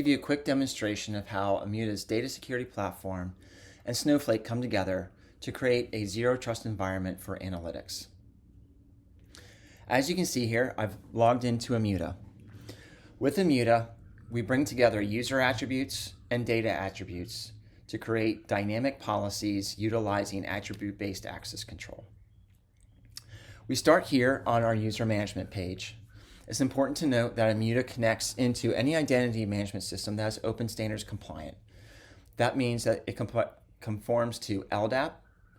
Give you a quick demonstration of how Immuta's data security platform and Snowflake come together to create a zero trust environment for analytics. As you can see here, I've logged into Immuta. With Immuta, we bring together user attributes and data attributes to create dynamic policies utilizing attribute-based access control. We start here on our user management page. It's important to note that Immuta connects into any identity management system that is open standards compliant. That means that it conforms to LDAP,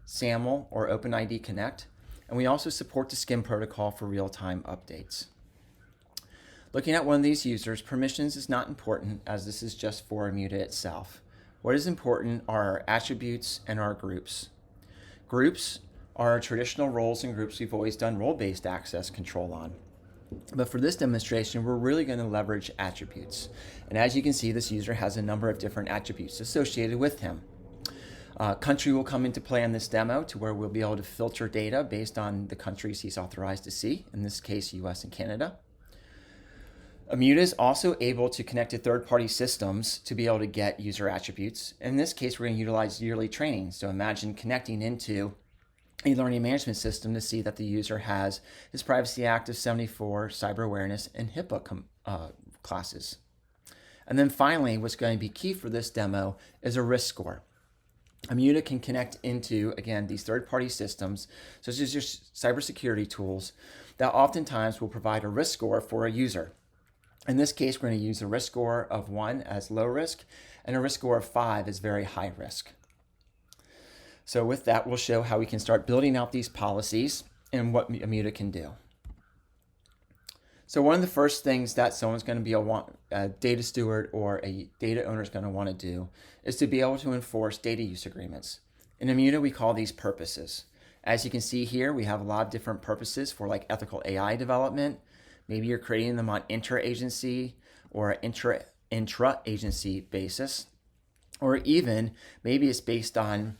SAML, or OpenID Connect, and we also support the SCIM protocol for real-time updates. Looking at one of these users, permissions is not important as this is just for Immuta itself. What is important are our attributes and our groups. Groups are our traditional roles and groups we've always done role-based access control on. But for this demonstration, we're really going to leverage attributes. And as you can see, this user has a number of different attributes associated with him. Country will come into play on this demo to where we'll be able to filter data based on the countries he's authorized to see, in this case, US and Canada. Immuta is also able to connect to third-party systems to be able to get user attributes. In this case, we're going to utilize yearly training. So imagine connecting into a learning management system to see that the user has his Privacy Act of 74, cyber awareness, and HIPAA classes. And then finally, what's going to be key for this demo is a risk score. Immuta can connect into, again, these third-party systems, such as your cybersecurity tools, that oftentimes will provide a risk score for a user. In this case, we're going to use a risk score of 1 as low risk and a risk score of 5 as very high risk. So with that, we'll show how we can start building out these policies and what Immuta can do. So one of the first things that someone's going to be a data steward or a data owner is going to want to do is to be able to enforce data use agreements. In Immuta, we call these purposes. As you can see here, we have a lot of different purposes for like ethical AI development. Maybe you're creating them on intra-agency or intra-agency basis, or even maybe it's based on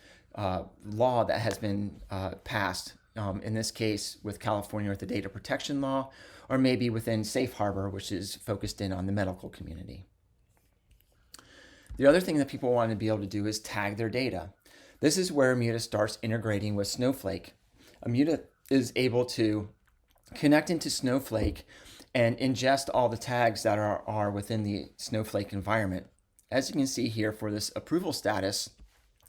law that has been passed, in this case with California with the data protection law, or maybe within Safe Harbor, which is focused in on the medical community. The other thing that people want to be able to do is tag their data. This is where Immuta starts integrating with Snowflake. Immuta is able to connect into Snowflake and ingest all the tags that are within the Snowflake environment. As you can see here for this approval status,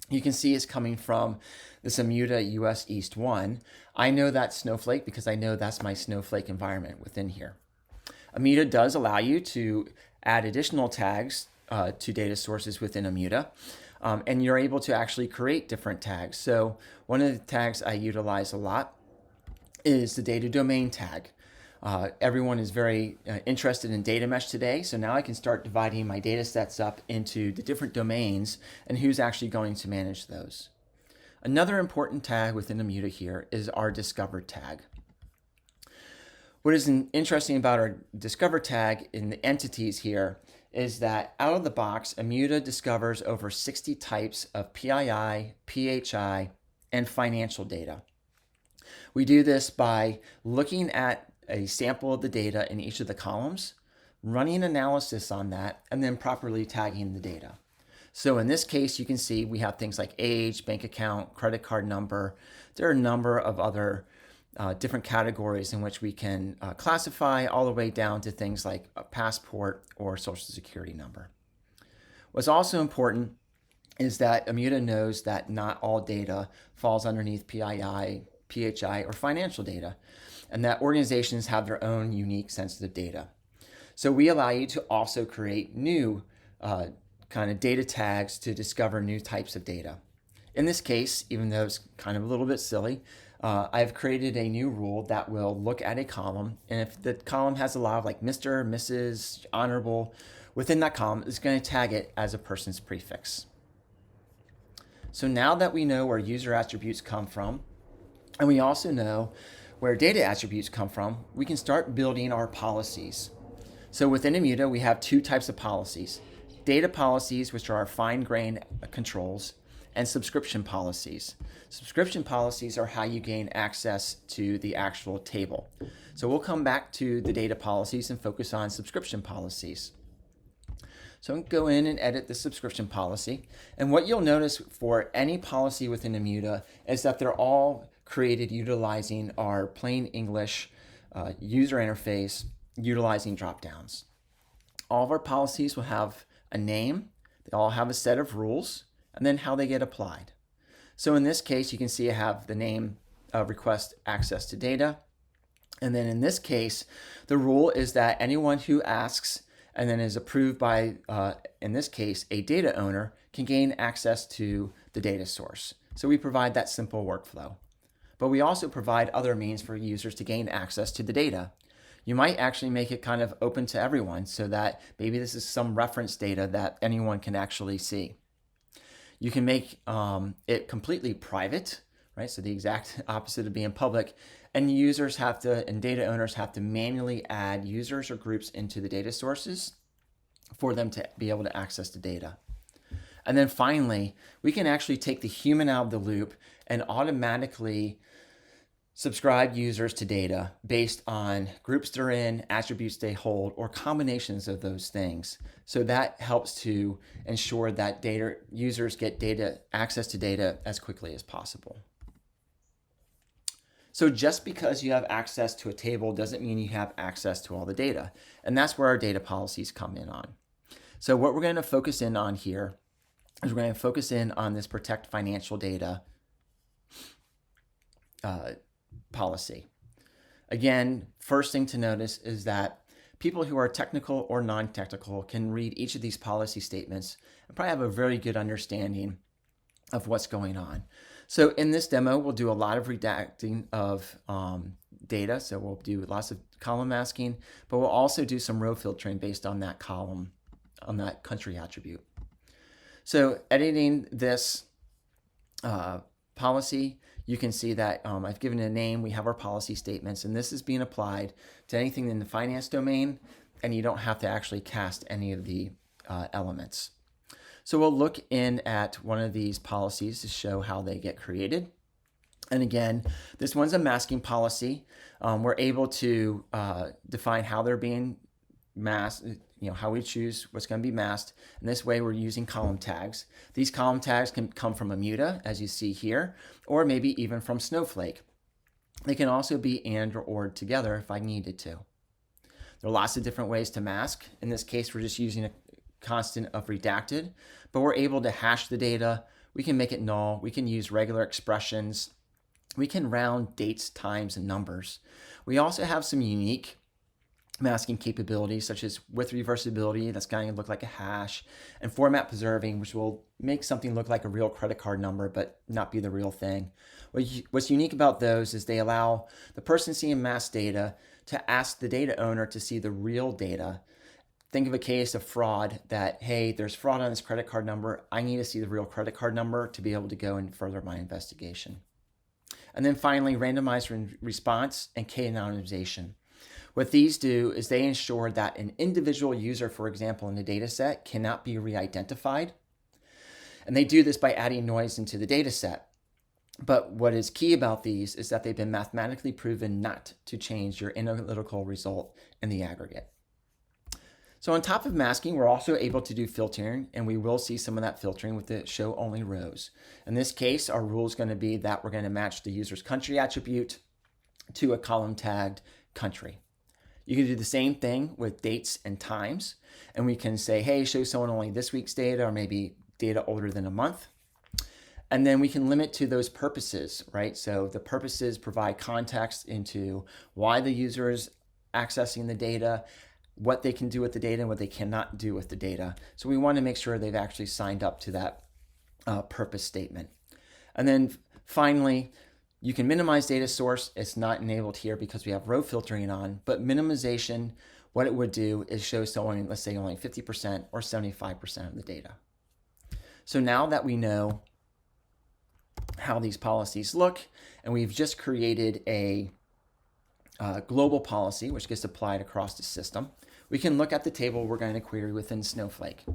you can see it's coming from this Immuta US East 1. I know that's Snowflake because I know that's my Snowflake environment within here. Immuta does allow you to add additional tags to data sources within Immuta, and you're able to actually create different tags. So one of the tags I utilize a lot is the data domain tag. Everyone is very interested in data mesh today, so now I can start dividing my data sets up into the different domains and who's actually going to manage those. Another important tag within Immuta here is our discover tag. What is interesting about our discover tag in the entities here is that out of the box, Immuta discovers over 60 types of PII, PHI, and financial data. We do this by looking at a sample of the data in each of the columns, running analysis on that, and then properly tagging the data. So in this case, you can see we have things like age, bank account, credit card number. There are a number of other different categories in which we can classify all the way down to things like a passport or social security number. What's also important is that Immuta knows that not all data falls underneath PII, PHI, or financial data, and that organizations have their own unique sensitive data. So we allow you to also create new kind of data tags to discover new types of data. In this case, even though it's kind of a little bit silly, I've created a new rule that will look at a column, and if the column has a lot of like Mr., Mrs., Honorable, within that column, it's going to tag it as a person's prefix. So now that we know where user attributes come from, and we also know where data attributes come from, we can start building our policies. So within Immuta, we have two types of policies. Data policies, which are our fine-grained controls, and subscription policies. Subscription policies are how you gain access to the actual table. So we'll come back to the data policies and focus on subscription policies. So I'm going to go in and edit the subscription policy. And what you'll notice for any policy within Immuta is that they're all created utilizing our plain English user interface, utilizing dropdowns. All of our policies will have a name, they all have a set of rules, and then how they get applied. So in this case, you can see I have the name request access to data. And then in this case, the rule is that anyone who asks and then is approved by, in this case, a data owner can gain access to the data source. So we provide that simple workflow. But we also provide other means for users to gain access to the data. You might actually make it kind of open to everyone so that maybe this is some reference data that anyone can actually see. You can make it completely private, right? So the exact opposite of being public. And users have to, and data owners have to manually add users or groups into the data sources for them to be able to access the data. And then finally, we can actually take the human out of the loop and automatically subscribe users to data based on groups they're in, attributes they hold, or combinations of those things. So that helps to ensure that data users get access to data as quickly as possible. So just because you have access to a table doesn't mean you have access to all the data. And that's where our data policies come in on. So what we're going to focus in on here is we're going to focus in on this protect financial data policy. Again, first thing to notice is that people who are technical or non-technical can read each of these policy statements and probably have a very good understanding of what's going on. So in this demo, we'll do a lot of redacting of data. So we'll do lots of column masking, but we'll also do some row filtering based on that column, on that country attribute. So editing this policy, you can see that I've given it a name. We have our policy statements, and this is being applied to anything in the finance domain, and you don't have to actually cast any of the elements. So we'll look in at one of these policies to show how they get created. And again, this one's a masking policy. We're able to define how they're being masked, how we choose what's going to be masked. And this way we're using column tags. These column tags can come from Immuta, as you see here, or maybe even from Snowflake. They can also be and or together if I needed to. There are lots of different ways to mask. In this case, we're just using a constant of redacted, but we're able to hash the data. We can make it null. We can use regular expressions. We can round dates, times, and numbers. We also have some unique masking capabilities, such as with reversibility, that's going to look like a hash, and format preserving, which will make something look like a real credit card number, but not be the real thing. What's unique about those is they allow the person seeing masked data to ask the data owner to see the real data. Think of a case of fraud that, hey, there's fraud on this credit card number. I need to see the real credit card number to be able to go and further my investigation. And then finally, randomized response and k-anonymization. What these do is they ensure that an individual user, for example, in the data set cannot be re-identified. And they do this by adding noise into the data set. But what is key about these is that they've been mathematically proven not to change your analytical result in the aggregate. So on top of masking, we're also able to do filtering, and we will see some of that filtering with the show only rows. In this case, our rule is going to be that we're going to match the user's country attribute to a column tagged country. You can do the same thing with dates and times, and we can say, hey, show someone only this week's data or maybe data older than a month. And then we can limit to those purposes, right? So the purposes provide context into why the user is accessing the data, what they can do with the data and what they cannot do with the data. So we want to make sure they've actually signed up to that purpose statement. And then finally, you can minimize data source. It's not enabled here because we have row filtering on, but minimization, what it would do is show someone, let's say only 50% or 75% of the data. So now that we know how these policies look, and we've just created a global policy, which gets applied across the system, we can look at the table we're going to query within Snowflake.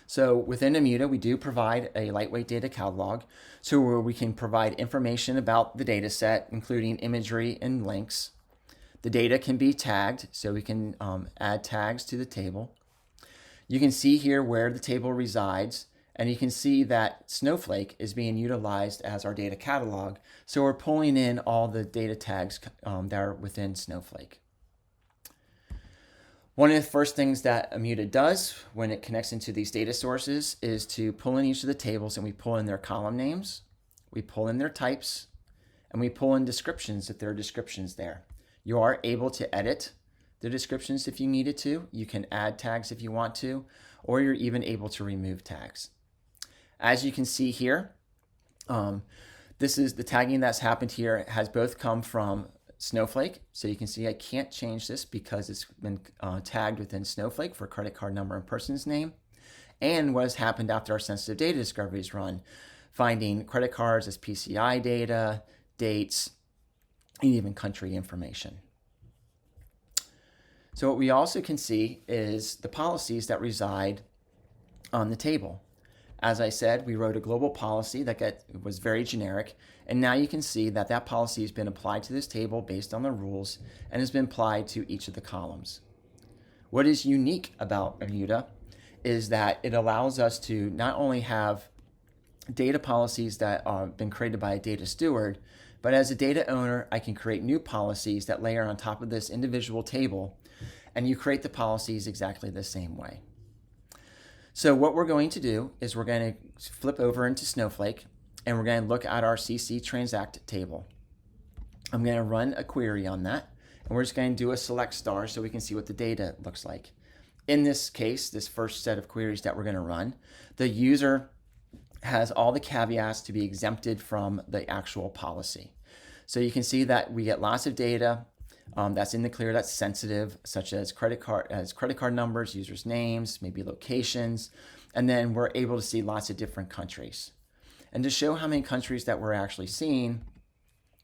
So within Immuta, we do provide a lightweight data catalog, so where we can provide information about the data set, including imagery and links. The data can be tagged, so we can add tags to the table. You can see here where the table resides, and you can see that Snowflake is being utilized as our data catalog. So we're pulling in all the data tags that are within Snowflake. One of the first things that Immuta does when it connects into these data sources is to pull in each of the tables, and we pull in their column names, we pull in their types, and we pull in descriptions if there are descriptions there. You are able to edit the descriptions if you needed to. You can add tags if you want to, or you're even able to remove tags. As you can see here, this is the tagging that's happened here has both come from Snowflake. So you can see I can't change this because it's been tagged within Snowflake for credit card number and person's name. And what has happened after our sensitive data discovery is run, finding credit cards as PCI data, dates, and even country information. So what we also can see is the policies that reside on the table. As I said, we wrote a global policy that was very generic, and now you can see that that policy has been applied to this table based on the rules and has been applied to each of the columns. What is unique about Immuta is that it allows us to not only have data policies that have been created by a data steward, but as a data owner, I can create new policies that layer on top of this individual table, and you create the policies exactly the same way. So what we're going to do is we're going to flip over into Snowflake, and we're going to look at our CC transact table. I'm going to run a query on that, and we're just going to do a select star so we can see what the data looks like. In this case, this first set of queries that we're going to run, the user has all the caveats to be exempted from the actual policy. So you can see that we get lots of data that's in the clear, that's sensitive, such as credit card numbers, users' names, maybe locations, and then we're able to see lots of different countries. And to show how many countries that we're actually seeing,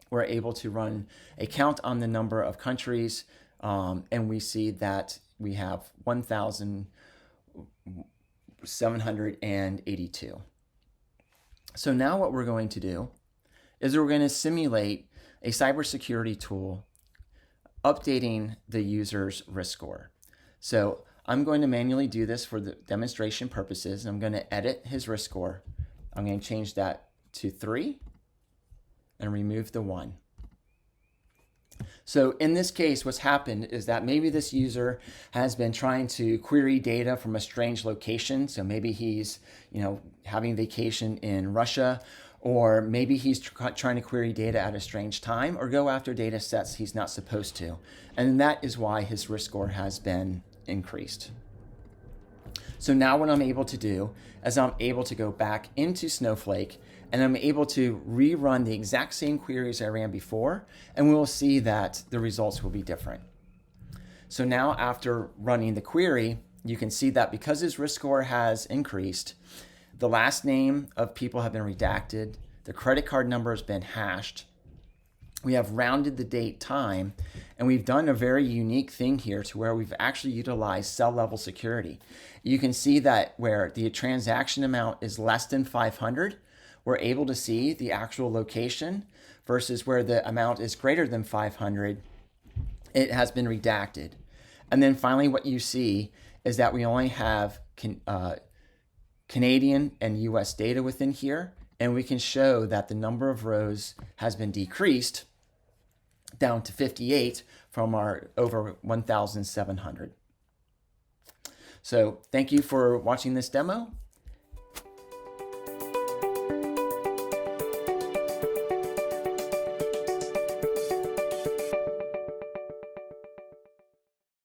we're able to run a count on the number of countries, and we see that we have 1,782. So now what we're going to do is we're going to simulate a cybersecurity tool updating the user's risk score. So I'm going to manually do this for the demonstration purposes. I'm going to edit his risk score. I'm going to change that to 3 and remove the 1. So in this case, what's happened is that maybe this user has been trying to query data from a strange location. So maybe he's, having vacation in Russia, or maybe he's trying to query data at a strange time or go after data sets he's not supposed to. And that is why his risk score has been increased. So now what I'm able to do is I'm able to go back into Snowflake, and I'm able to rerun the exact same queries I ran before, and we will see that the results will be different. So now after running the query, you can see that because his risk score has increased, the last name of people have been redacted, the credit card number has been hashed, we have rounded the date time, and we've done a very unique thing here to where we've actually utilized cell level security. You can see that where the transaction amount is less than 500, we're able to see the actual location, versus where the amount is greater than 500, it has been redacted. And then finally what you see is that we only have Canadian and US data within here, and we can show that the number of rows has been decreased down to 58 from our over 1,700. So thank you for watching this demo.